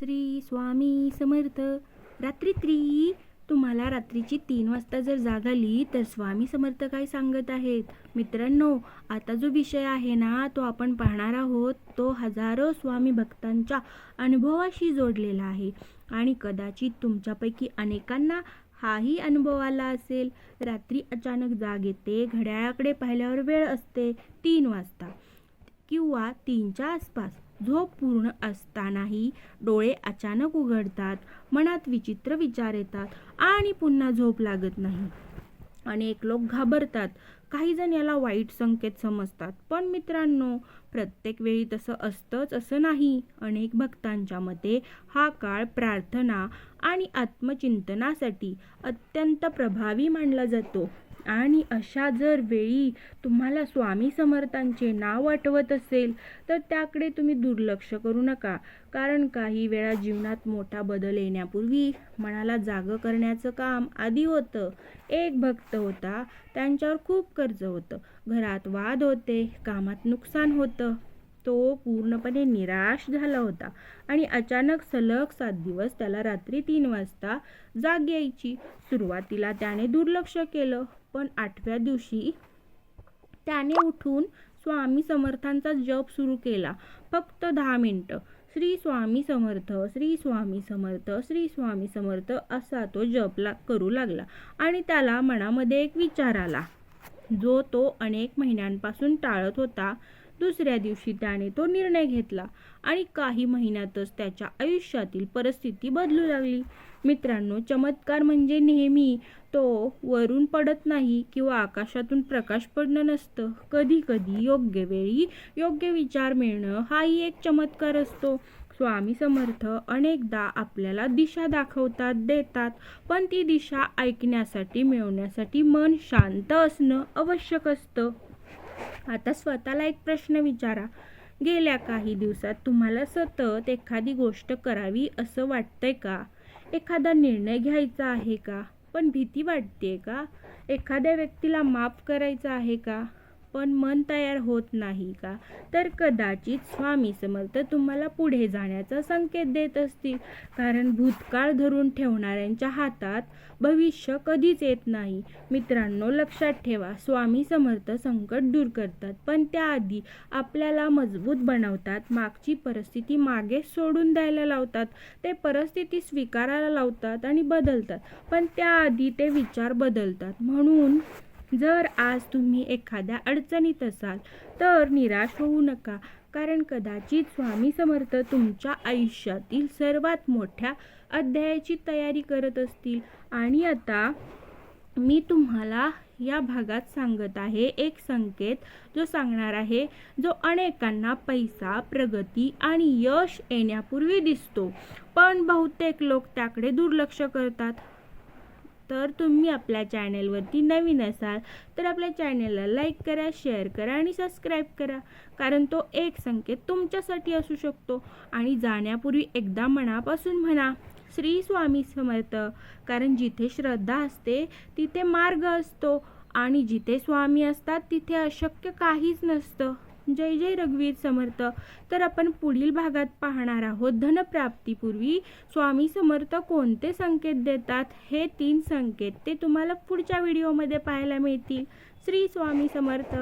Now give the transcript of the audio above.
श्री स्वामी समर्थ. रात्री तुम्हाला रात्रीची 3 वाजता जर जाग आली तर स्वामी समर्थ काय सांगत आहेत. मित्रांनो, आता जो विषय आहे ना तो आपण पाहणार आहोत तो हजारो स्वामी भक्तांच्या अनुभवाशी जोडलेला आहे आणि कदाचित तुमच्यापैकी अनेकांना हाही अनुभव आला असेल. रात्री अचानक जाग येते, घड्याळाकडे पाहिल्यावर वेळ असते 3 वाजता किंवा 3च्या आसपास. झोप पूर्ण असतानाही डोळे अचानक उघडतात, मनात विचित्र विचार येतात आणि पुन्हा झोप लागत नाही. अनेक लोक घाबरतात, काही जण याला वाईट संकेत समजतात. पण मित्रांनो, प्रत्येक वेळी तसं असतंच असं नाही. अनेक भक्तांच्या मते हा काळ प्रार्थना आणि आत्मचिंतनासाठी अत्यंत प्रभावी मानला जातो. आणि अशा जर वेळी तुम्हाला स्वामी समर्थांचे नाव आठवत असेल तर त्याकडे तुम्ही दुर्लक्ष करू नका. कारण काही वेळा जीवनात मोठा बदल येण्यापूर्वी मनाला जागं करण्याचं काम आधी होतं. एक भक्त होता, त्यांच्यावर खूप कर्ज होतं, घरात वाद होते, कामात नुकसान होतं. तो पूर्णपणे निराश झाला होता आणि अचानक सलग 7 दिवस त्याला रात्री 3 वाजता जाग यायची. सुरुवातीला त्याने दुर्लक्ष केलं, पण 8व्या दिवशी त्याने उठून स्वामी समर्थांचा जप सुरू केला. फक्त 10 मिनिटं. श्री स्वामी समर्थ, श्री स्वामी समर्थ, श्री स्वामी समर्थ असा तो जप करू लागला आणि त्याला मनामध्ये एक विचार आला जो तो अनेक महिन्यांपासून टाळत होता. दुसऱ्या दिवशी त्याने तो निर्णय घेतला आणि काही महिन्यातच त्याच्या आयुष्यातील परिस्थिती बदलू लागली. मित्रांनो, चमत्कार म्हणजे नेहमी तो वरून पडत नाही किंवा आकाशातून प्रकाश पडणं नसतं. कधी कधी योग्य वेळी योग्य विचार मिळणं हाही एक चमत्कार असतो. स्वामी समर्थ अनेकदा आपल्याला दिशा देतात, पण ती दिशा ऐकण्यासाठी मिळवण्यासाठी मन शांत असणं आवश्यक असतं. आता स्वतःला एक प्रश्न विचारा. गेल्या काही दिवसात तुम्हाला सतत एखादी गोष्ट करावी असं वाटतंय का? एखादा निर्णय घ्यायचा आहे का, पण भीती वाटतेय का? एखाद्या व्यक्तीला माफ करायचं आहे का, पण मन तयार होत नाही का? तर कदाचित स्वामी समर्थ तुम्हाला पुढे जाण्याचा संकेत देत असतील. कारण भूतकाळ धरून ठेवणाऱ्यांच्या हातात भविष्य कधीच येत नाही. मित्रांनो, लक्षात ठेवा, स्वामी समर्थ संकट दूर करतात, पण त्याआधी आपल्याला मजबूत बनवतात. मागची परिस्थिती मागे सोडून द्यायला लावतात, ते परिस्थिती स्वीकारायला लावतात आणि बदलतात, पण त्याआधी ते विचार बदलतात. म्हणून जर आज तुम्ही एखाद्या अडचणीत असाल तर निराश होऊ नका, कारण कदाचित स्वामी समर्थ तुमच्या आयुष्यातील सर्वात मोठ्या अध्यायाची तयारी करत असतील. आणि आता मी तुम्हाला या भागात सांगत आहे एक संकेत जो सांगणार आहे, जो अनेकांना पैसा, प्रगती आणि यश येण्यापूर्वी दिसतो, पण बहुतेक लोक त्याकडे दुर्लक्ष करतात. तर तुम्ही आपल्या चॅनलवरती नवीन असाल तर आपल्या चॅनलला लाईक करा, शेअर करा आणि सबस्क्राईब करा, कारण तो एक संकेत तुमच्यासाठी असू शकतो. आणि जाण्यापूर्वी एकदा मनापासून म्हणा, श्री स्वामी समर्थ. कारण जिथे श्रद्धा असते तिथे मार्ग असतो आणि जिथे स्वामी असतात तिथे अशक्य काहीच नसतं. जय जय रघुवीर समर्थ. तर आपण पुढील भागात पाहणार आहोत धनप्राप्तीपूर्वी स्वामी समर्थ कोणते संकेत देतात. हे 3 संकेत ते तुम्हाला पुढच्या व्हिडिओमध्ये पाहायला मिळतील. श्री स्वामी समर्थ.